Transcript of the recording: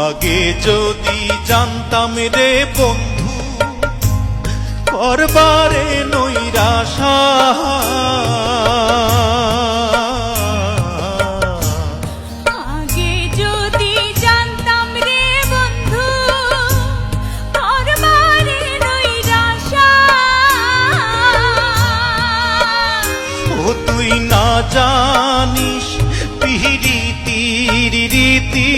আগে যদি জানতাম রে বন্ধু করবারে নৈরাশা, আগে যদি জানতাম রে বন্ধু করবারে নৈরাশা, ও তুই না জানিস পিরিতির রীতি